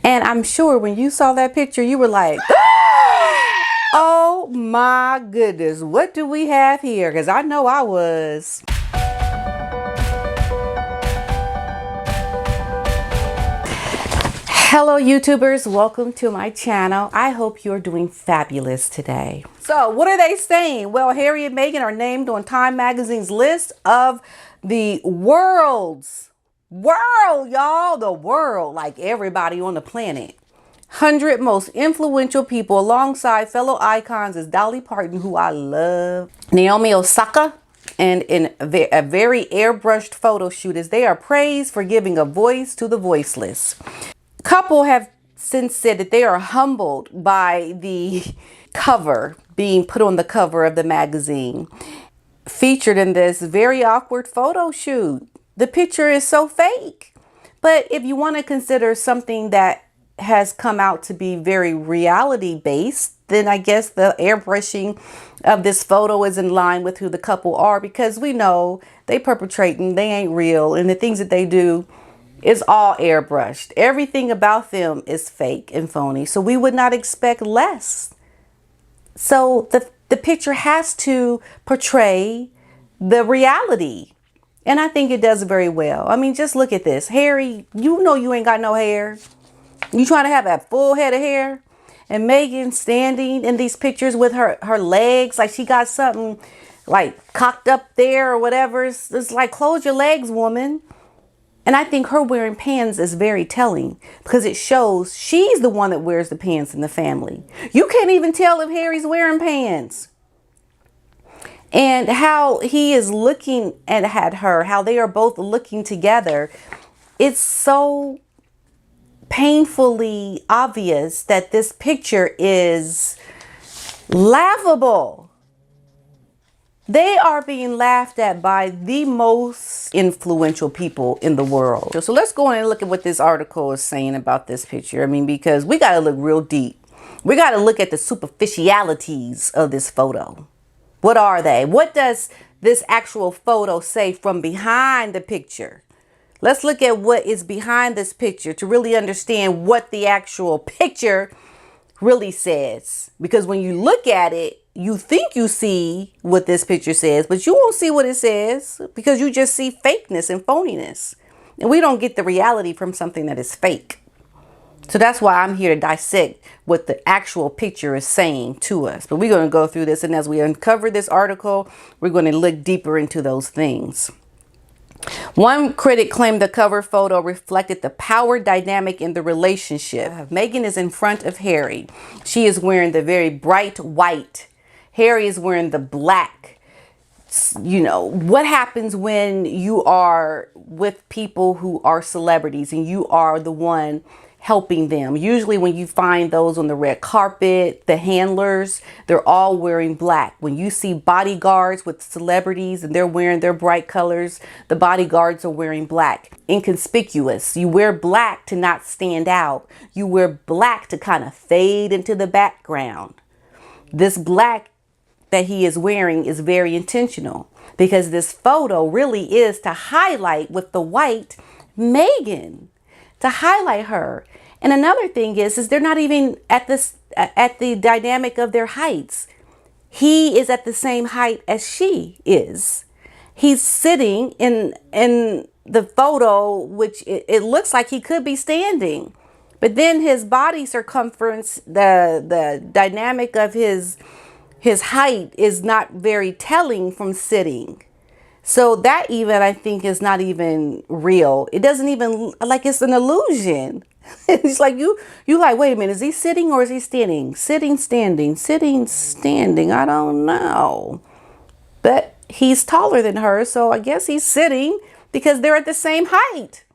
And I'm sure when you saw that picture, you were like, oh my goodness, what do we have here? Because I know I was. Hello YouTubers, welcome to my channel. I hope you're doing fabulous today. So what are they saying? Well, Harry and Meghan are named on Time Magazine's list of the y'all, the world, like everybody on the planet. 100 most influential people alongside fellow icons is Dolly Parton, who I love, Naomi Osaka, and in a very airbrushed photo shoot as they are praised for giving a voice to the voiceless. Couple have since said that they are humbled by the cover being put on the cover of the magazine, featured in this very awkward photo shoot. The picture is so fake. But if you want to consider something that has come out to be very reality based, then I guess the airbrushing of this photo is in line with who the couple are, because we know they perpetrating, they ain't real, and the things that they do is all airbrushed. Everything about them is fake and phony. So we would not expect less. So the picture has to portray the reality. And I think it does very well. I mean, just look at this. Harry, you know you ain't got no hair. You trying to have a full head of hair. And Meghan standing in these pictures with her legs, like she got something like cocked up there or whatever. It's like, close your legs, woman. And I think her wearing pants is very telling, because it shows she's the one that wears the pants in the family. You can't even tell if Harry's wearing pants. And how he is looking at her, how they are both looking together. It's so painfully obvious that this picture is laughable. They are being laughed at by the most influential people in the world. So let's go in and look at what this article is saying about this picture. I mean, because we got to look real deep. We got to look at the superficialities of this photo. What are they? What does this actual photo say from behind the picture? Let's look at what is behind this picture to really understand what the actual picture really says. Because when you look at it, you think you see what this picture says, but you won't see what it says, because you just see fakeness and phoniness. And we don't get the reality from something that is fake. So that's why I'm here to dissect what the actual picture is saying to us. But we're going to go through this, and as we uncover this article, we're going to look deeper into those things. One critic claimed the cover photo reflected the power dynamic in the relationship. Meghan is in front of Harry. She is wearing the very bright white. Harry is wearing the black. You know, what happens when you are with people who are celebrities and you are the one helping them? Usually when you find those on the red carpet, the handlers, they're all wearing black. When you see bodyguards with celebrities and they're wearing their bright colors, the bodyguards are wearing black. Inconspicuous. You wear black to not stand out. You wear black to kind of fade into the background. This black that he is wearing is very intentional, because this photo really is to highlight with the white Meghan, to highlight her. And another thing is they're not even at the dynamic of their heights. He is at the same height as she is. He's sitting in the photo, which it looks like he could be standing, but then his body circumference, the dynamic of his height is not very telling from sitting. So that even, I think, is not even real. It doesn't even, like, it's an illusion. It's like you like, wait a minute, is he sitting or is he standing? Sitting, standing, sitting, standing. I don't know. But he's taller than her, so I guess he's sitting because they're at the same height.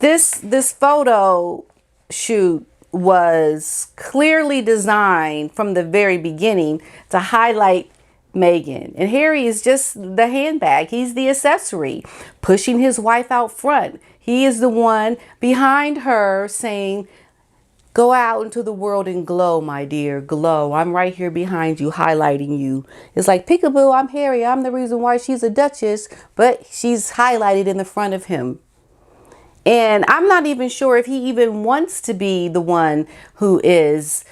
This photo shoot was clearly designed from the very beginning to highlight Meghan. And Harry is just the handbag. He's the accessory, pushing his wife out front. He is the one behind her saying, go out into the world and glow, my dear, glow. I'm right here behind you, highlighting you. It's like, peekaboo, I'm Harry. I'm the reason why she's a Duchess, but she's highlighted in the front of him. And I'm not even sure if he even wants to be the one who is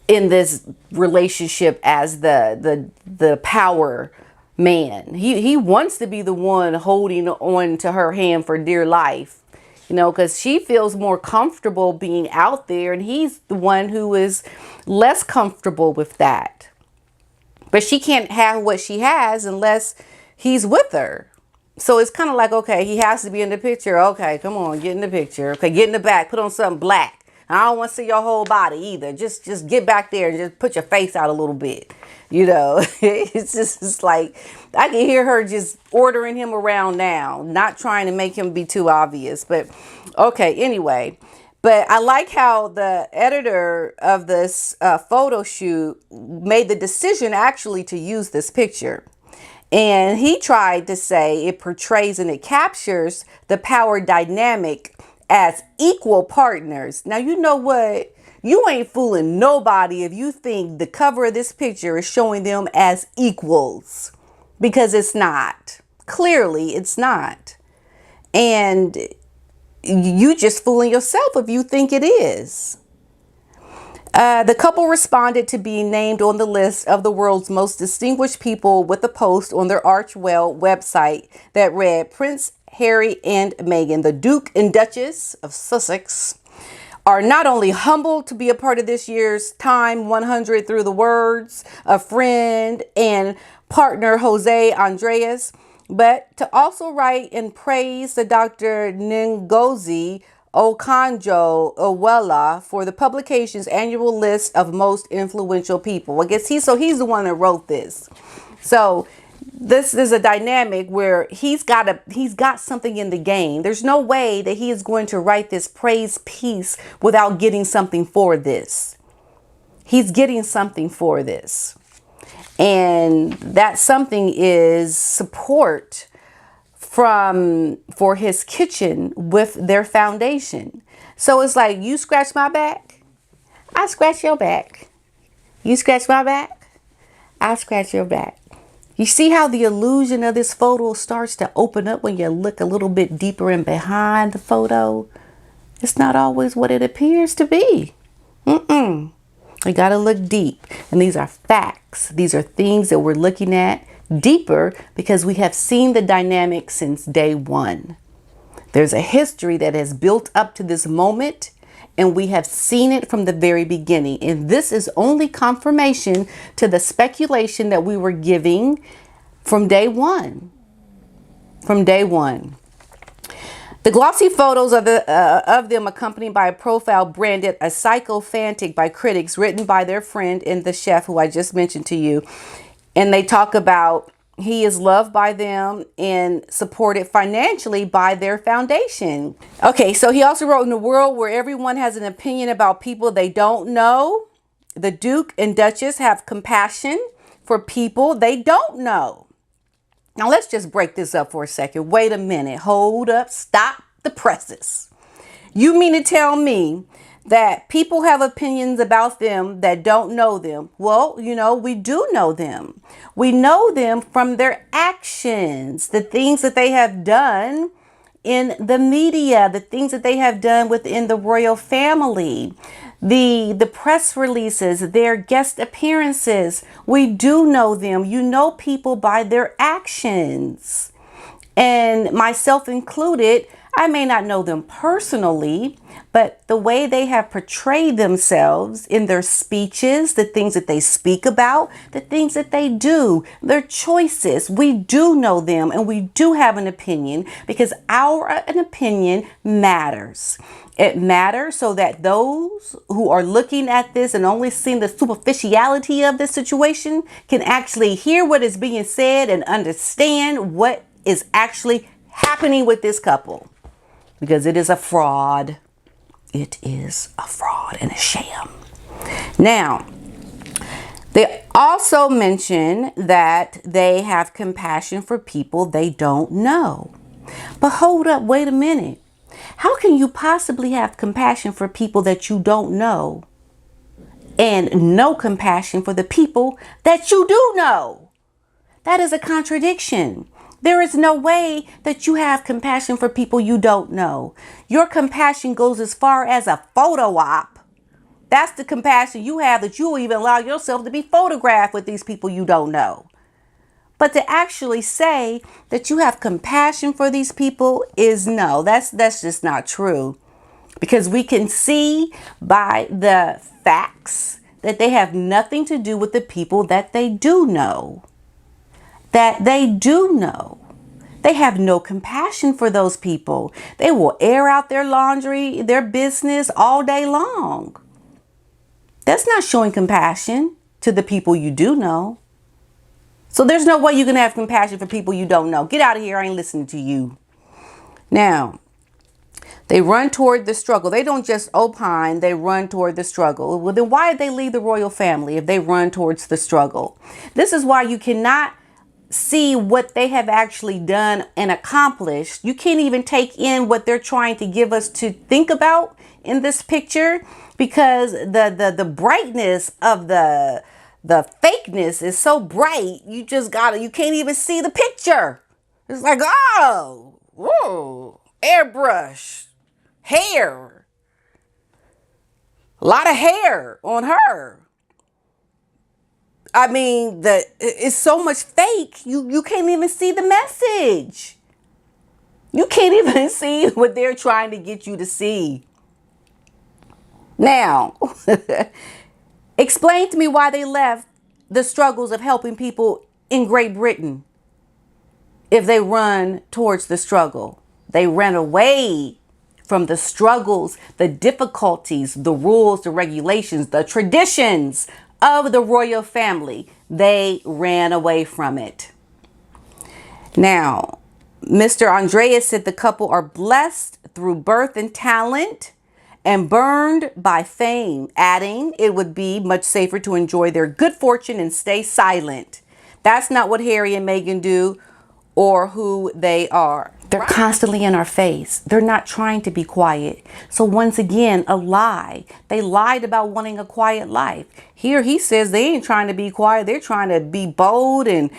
in this relationship as the power man. He wants to be the one holding on to her hand for dear life, you know, because she feels more comfortable being out there, and he's the one who is less comfortable with that. But she can't have what she has unless he's with her. So it's kind of like, okay, he has to be in the picture. Okay, come on, get in the picture. Okay, get in the back, put on something black. I don't want to see your whole body either. Just get back there and just put your face out a little bit. You know, it's like, I can hear her just ordering him around now, not trying to make him be too obvious. But okay, anyway. But I like how the editor of this photo shoot made the decision actually to use this picture. And he tried to say it portrays and it captures the power dynamic as equal partners. Now, you know what? You ain't fooling nobody if you think the cover of this picture is showing them as equals, because it's not. Clearly, it's not. And you just fooling yourself if you think it is. The couple responded to being named on the list of the world's most distinguished people with a post on their Archwell website that read, Prince Harry and Meghan, the Duke and Duchess of Sussex, are not only humbled to be a part of this year's Time 100 through the words of friend and partner Jose Andres, but to also write and praise the Dr. Ngozi Okonjo-Iweala for the publication's annual list of most influential people. I guess he's the one that wrote this. So this is a dynamic where he's got something in the game. There's no way that he is going to write this praise piece without getting something for this. He's getting something for this. And that something is support for his kitchen with their foundation. So it's like, you scratch my back, I scratch your back. You scratch my back, I scratch your back. You see how the illusion of this photo starts to open up when you look a little bit deeper in behind the photo? It's not always what it appears to be. You gotta look deep. And these are facts. These are things that we're looking at deeper because we have seen the dynamic since day one. There's a history that has built up to this moment, and we have seen it from the very beginning. And this is only confirmation to the speculation that we were giving from day one. From day one. The glossy photos of them accompanied by a profile branded a psychophantic by critics, written by their friend and the chef who I just mentioned to you. And they talk about he is loved by them and supported financially by their foundation. Okay, so he also wrote, in a world where everyone has an opinion about people they don't know, the Duke and Duchess have compassion for people they don't know. Now let's just break this up for a second. Wait a minute. Hold up. Stop the presses. You mean to tell me that people have opinions about them that don't know them? Well, you know, we do know them. We know them from their actions, the things that they have done in the media, the things that they have done within the royal family, the press releases, their guest appearances. We do know them. You know people by their actions. And myself included, I may not know them personally, but the way they have portrayed themselves in their speeches, the things that they speak about, the things that they do, their choices, we do know them, and we do have an opinion, because an opinion matters. It matters so that those who are looking at this and only seeing the superficiality of this situation can actually hear what is being said and understand what is actually happening with this couple. Because it is a fraud. It is a fraud and a sham. Now, they also mention that they have compassion for people they don't know. But hold up, wait a minute. How can you possibly have compassion for people that you don't know and no compassion for the people that you do know? That is a contradiction. There is no way that you have compassion for people you don't know. Your compassion goes as far as a photo op. That's the compassion you have, that you will even allow yourself to be photographed with these people you don't know. But to actually say that you have compassion for these people is no, that's just not true. Because we can see by the facts that they have nothing to do with the people that they do know. They have no compassion for those people. They will air out their laundry, their business all day long. That's not showing compassion to the people you do know. So there's no way you can have compassion for people you don't know. Get out of here. I ain't listening to you. Now, they run toward the struggle. They don't just opine, they run toward the struggle. Well, then why did they leave the royal family if they run towards the struggle? This is why you cannot see what they have actually done and accomplished. You can't even take in what they're trying to give us to think about in this picture, because the brightness of the fakeness is so bright, you can't even see the picture. It's like, oh, whoa, airbrush, hair, a lot of hair on her. I mean, it's so much fake, you can't even see the message. You can't even see what they're trying to get you to see. Now, explain to me why they left the struggles of helping people in Great Britain if they run towards the struggle. They ran away from the struggles, the difficulties, the rules, the regulations, the traditions of the royal family. They ran away from it. Now, Mr. Andreas said the couple are blessed through birth and talent and burned by fame, adding it would be much safer to enjoy their good fortune and stay silent. That's not what Harry and Meghan do or who they are. They're constantly in our face. They're not trying to be quiet. So once again, a lie. They lied about wanting a quiet life. Here he says they ain't trying to be quiet. They're trying to be bold and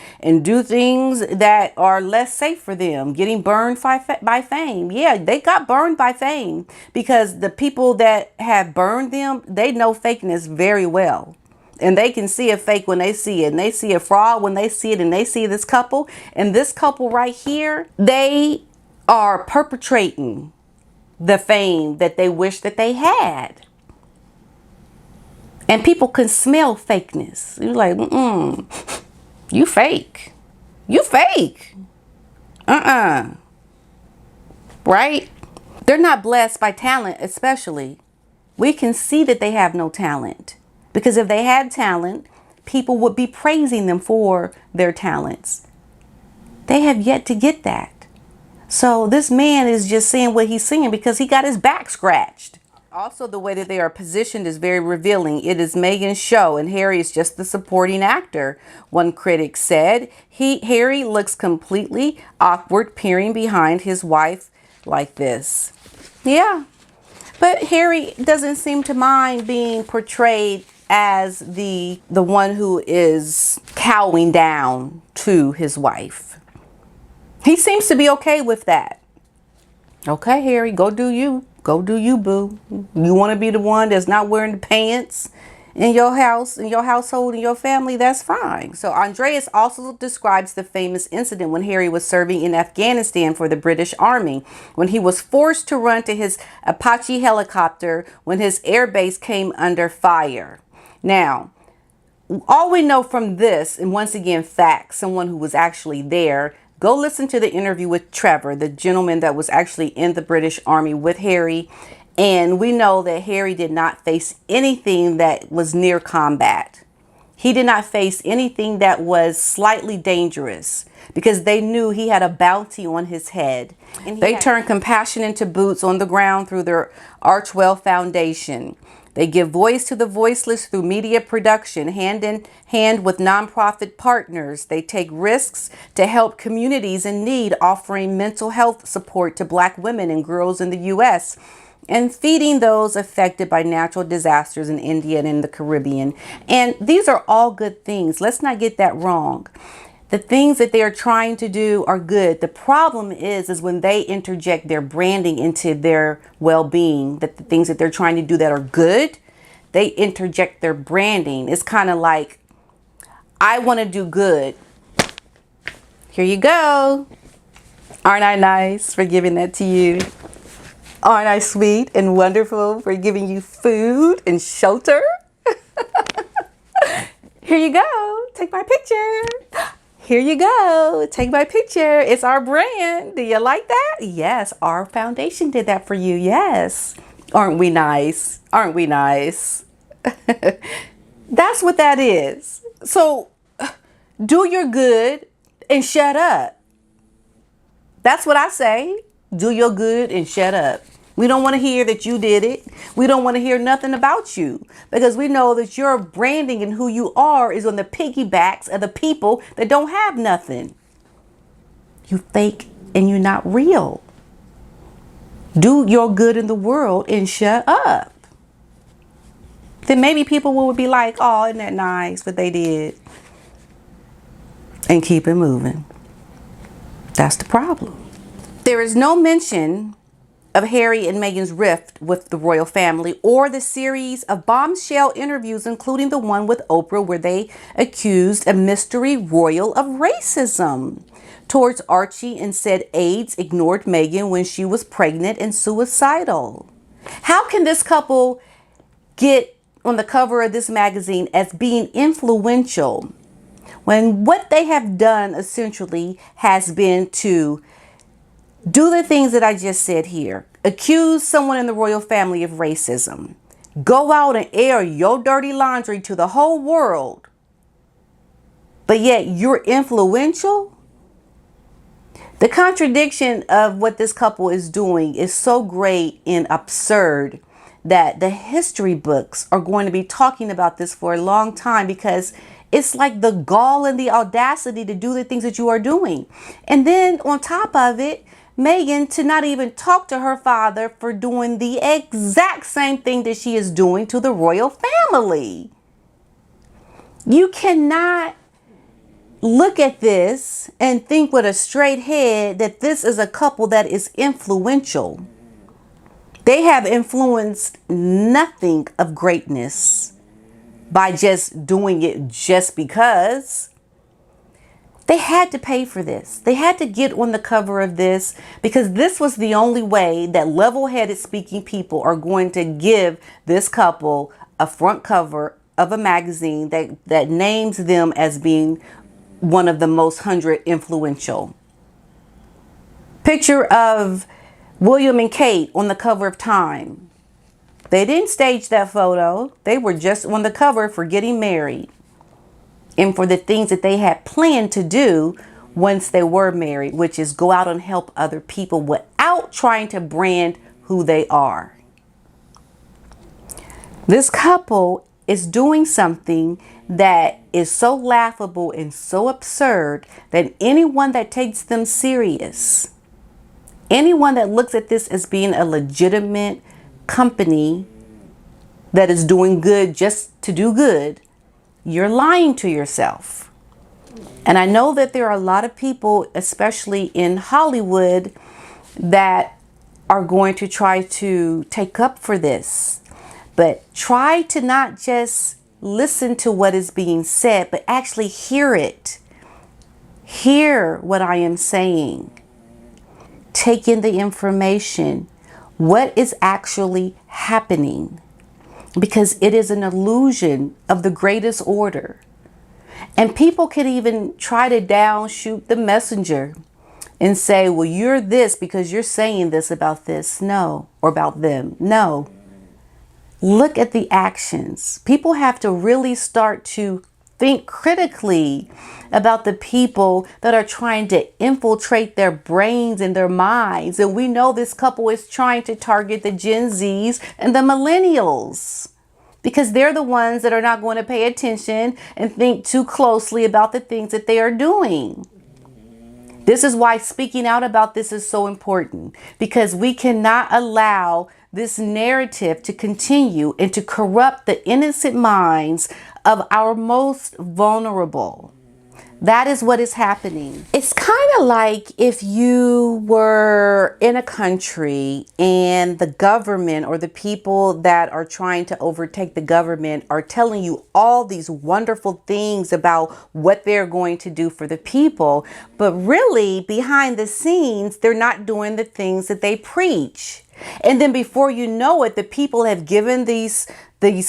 do things that are less safe for them. Getting burned by fame. Yeah, they got burned by fame because the people that have burned them, they know fakeness very well. And they can see a fake when they see it. And they see a fraud when they see it. And they see this couple. And this couple right here, they are perpetrating the fame that they wish that they had. And people can smell fakeness. You're like, you fake. You fake. Right? They're not blessed by talent, especially. We can see that they have no talent. Because if they had talent, people would be praising them for their talents. They have yet to get that. So this man is just saying what he's saying because he got his back scratched. Also, the way that they are positioned is very revealing. It is Meghan's show and Harry is just the supporting actor. One critic said, Harry looks completely awkward peering behind his wife like this. Yeah, but Harry doesn't seem to mind being portrayed as the one who is cowing down to his wife. He seems to be okay with that. Okay, Harry, go do you. Go do you, boo. You want to be the one that's not wearing the pants in your house, in your household, in your family, that's fine. So Andreas also describes the famous incident when Harry was serving in Afghanistan for the British Army, when he was forced to run to his Apache helicopter when his airbase came under fire. Now, all we know from this, and once again, facts, someone who was actually there, go listen to the interview with Trevor, the gentleman that was actually in the British Army with Harry. And we know that Harry did not face anything that was near combat. He did not face anything that was slightly dangerous because they knew he had a bounty on his head. And they turned compassion into boots on the ground through their Archwell Foundation. They give voice to the voiceless through media production, hand in hand with nonprofit partners. They take risks to help communities in need, offering mental health support to Black women and girls in the U.S., and feeding those affected by natural disasters in India and in the Caribbean. And these are all good things. Let's not get that wrong. The things that they are trying to do are good. The problem is when they interject their branding into their well-being, that the things that they're trying to do that are good, they interject their branding. It's kind of like, I want to do good. Here you go. Aren't I nice for giving that to you? Aren't I sweet and wonderful for giving you food and shelter? Here you go. Take my picture. Here you go. Take my picture. It's our brand. Do you like that? Yes, our foundation did that for you. Yes. Aren't we nice? Aren't we nice? That's what that is. So do your good and shut up. That's what I say. Do your good and shut up. We don't want to hear that you did it. We don't want to hear nothing about you because we know that your branding and who you are is on the piggybacks of the people that don't have nothing. You fake and you're not real. Do your good in the world and shut up. Then maybe people will be like, oh, isn't that nice what they did? And keep it moving. That's the problem. There is no mention of Harry and Meghan's rift with the royal family or the series of bombshell interviews, including the one with Oprah where they accused a mystery royal of racism towards Archie and said aides ignored Meghan when she was pregnant and suicidal. How can this couple get on the cover of this magazine as being influential when what they have done essentially has been to do the things that I just said here? Accuse someone in the royal family of racism. Go out and air your dirty laundry to the whole world. But yet you're influential? The contradiction of what this couple is doing is so great and absurd that the history books are going to be talking about this for a long time because it's like the gall and the audacity to do the things that you are doing. And then on top of it, Meghan to not even talk to her father for doing the exact same thing that she is doing to the royal family. You cannot look at this and think with a straight head that this is a couple that is influential. They have influenced nothing of greatness by just doing it just because. They had to pay for this. They had to get on the cover of this because this was the only way that level-headed speaking people are going to give this couple a front cover of a magazine that names them as being one of the most 100 influential. Picture of William and Kate on the cover of Time. They didn't stage that photo. They were just on the cover for getting married and for the things that they had planned to do once they were married, which is go out and help other people without trying to brand who they are. This couple is doing something that is so laughable and so absurd that anyone that takes them serious, anyone that looks at this as being a legitimate company that is doing good just to do good, you're lying to yourself. And I know that there are a lot of people, especially in Hollywood, that are going to try to take up for this. But try to not just listen to what is being said, but actually hear it. Hear what I am saying. Take in the information. What is actually happening? Because it is an illusion of the greatest order. And people can even try to downshoot the messenger and say, well, you're this because you're saying this about this. No, or about them. No. Look at the actions. People have to really start to think critically about the people that are trying to infiltrate their brains and their minds. And we know this couple is trying to target the Gen Zs and the millennials because they're the ones that are not going to pay attention and think too closely about the things that they are doing. This is why speaking out about this is so important, because we cannot allow this narrative to continue and to corrupt the innocent minds of our most vulnerable. That is what is happening. It's kind of like if you were in a country and the government or the people that are trying to overtake the government are telling you all these wonderful things about what they're going to do for the people, but really behind the scenes, they're not doing the things that they preach. And then before you know it, the people have given these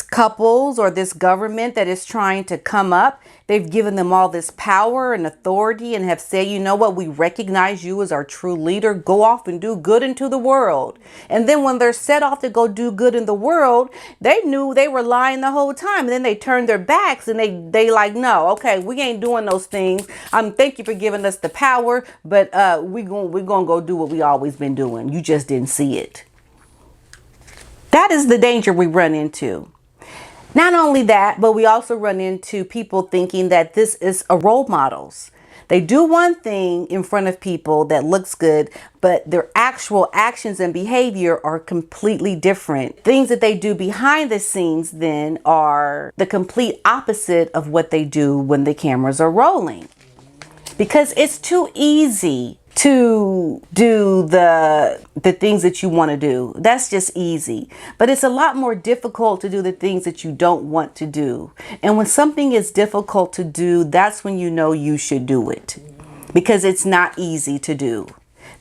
couples or this government that is trying to come up, they've given them all this power and authority and have said, you know what, we recognize you as our true leader. Go off and do good into the world. And then when they're set off to go do good in the world, they knew they were lying the whole time. And then they turned their backs and they like, no, okay, we ain't doing those things. Thank you for giving us the power, but we're gonna go do what we always been doing. You just didn't see it. That is the danger we run into. Not only that, but we also run into people thinking that this is a role models. They do one thing in front of people that looks good, but their actual actions and behavior are completely different. Things that they do behind the scenes then are the complete opposite of what they do when the cameras are rolling. Because it's too easy to do the things that you want to do. That's just easy. But it's a lot more difficult to do the things that you don't want to do. And when something is difficult to do, that's when you know you should do it. Because it's not easy to do.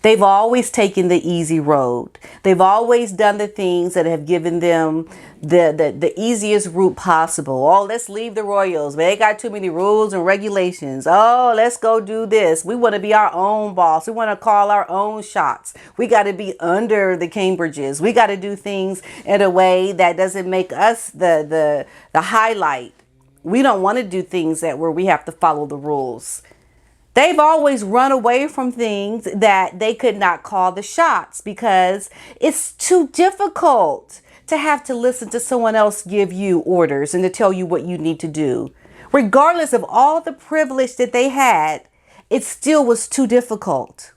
They've always taken the easy road. They've always done the things that have given them the easiest route possible. Oh, let's leave the royals. They got too many rules and regulations. Oh, let's go do this. We want to be our own boss. We want to call our own shots. We got to be under the Cambridges. We got to do things in a way that doesn't make us the highlight. We don't want to do things where we have to follow the rules. They've always run away from things that they could not call the shots because it's too difficult to have to listen to someone else give you orders and to tell you what you need to do. Regardless of all the privilege that they had, it still was too difficult.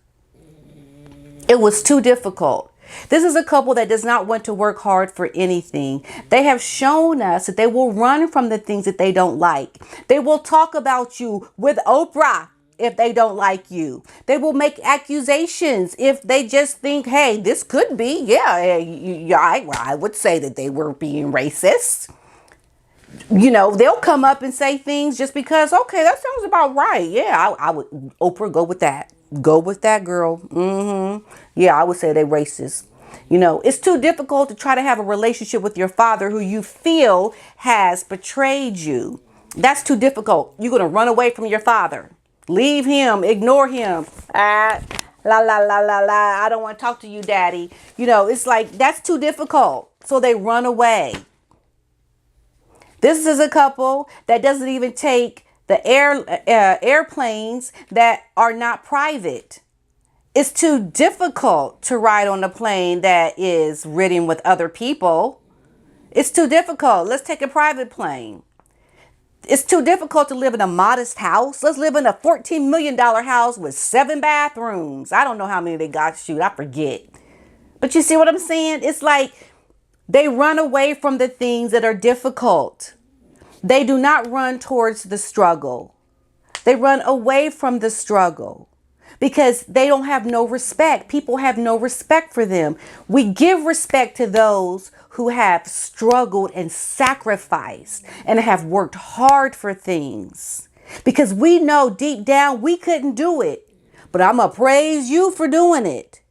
It was too difficult. This is a couple that does not want to work hard for anything. They have shown us that they will run from the things that they don't like. They will talk about you with Oprah if they don't like you. They will make accusations if they just think, hey, this could be, I would say that they were being racist. You know, they'll come up and say things just because, okay, that sounds about right. Yeah, I would, Oprah, go with that. Go with that, girl. Yeah, I would say they're racist. You know, it's too difficult to try to have a relationship with your father who you feel has betrayed you. That's too difficult. You're going to run away from your father. Leave him, ignore him. I don't want to talk to you, daddy. You know, it's like, that's too difficult. So they run away. This is a couple that doesn't even take the airplanes that are not private. It's too difficult to ride on a plane that is ridden with other people. It's too difficult. Let's take a private plane. It's too difficult to live in a modest house. Let's live in a $14 million house with 7 bathrooms. I don't know how many they got. Shoot, I forget. But you see what I'm saying? It's like they run away from the things that are difficult. They do not run towards the struggle. They run away from the struggle because they don't have no respect. People have no respect for them. We give respect to those who have struggled and sacrificed and have worked hard for things because we know deep down we couldn't do it, but I'm gonna praise you for doing it.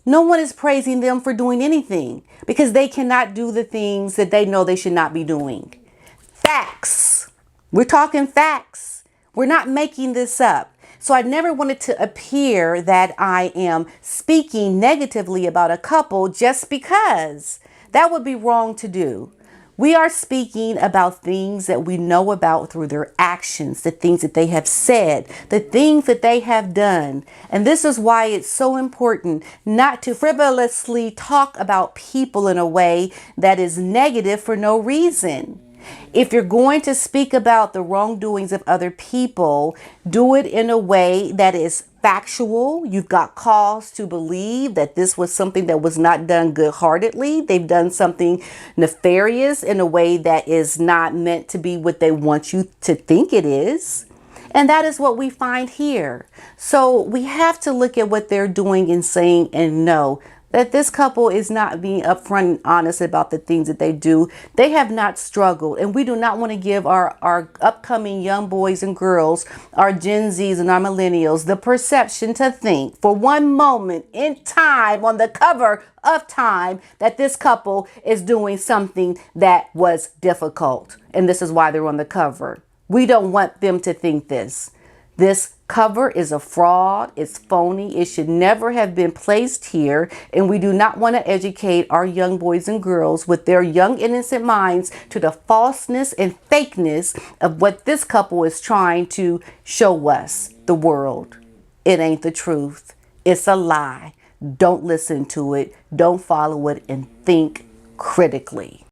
No one is praising them for doing anything because they cannot do the things that they know they should not be doing. Facts. We're talking facts. We're not making this up. So I never wanted to appear that I am speaking negatively about a couple just because. That would be wrong to do. We are speaking about things that we know about through their actions, the things that they have said, the things that they have done. And this is why it's so important not to frivolously talk about people in a way that is negative for no reason. If you're going to speak about the wrongdoings of other people, do it in a way that is factual. You've got cause to believe that this was something that was not done good-heartedly. They've done something nefarious in a way that is not meant to be what they want you to think it is. And that is what we find here. So we have to look at what they're doing and saying and know that this couple is not being upfront and honest about the things that they do. They have not struggled, and we do not want to give our upcoming young boys and girls, our Gen Zs and our millennials, the perception to think for one moment in time on the cover of Time that this couple is doing something that was difficult. And this is why they're on the cover. We don't want them to think this. This cover is a fraud. It's phony. It should never have been placed here. And we do not want to educate our young boys and girls with their young, innocent minds to the falseness and fakeness of what this couple is trying to show us, the world. It ain't the truth. It's a lie. Don't listen to it. Don't follow it, and think critically.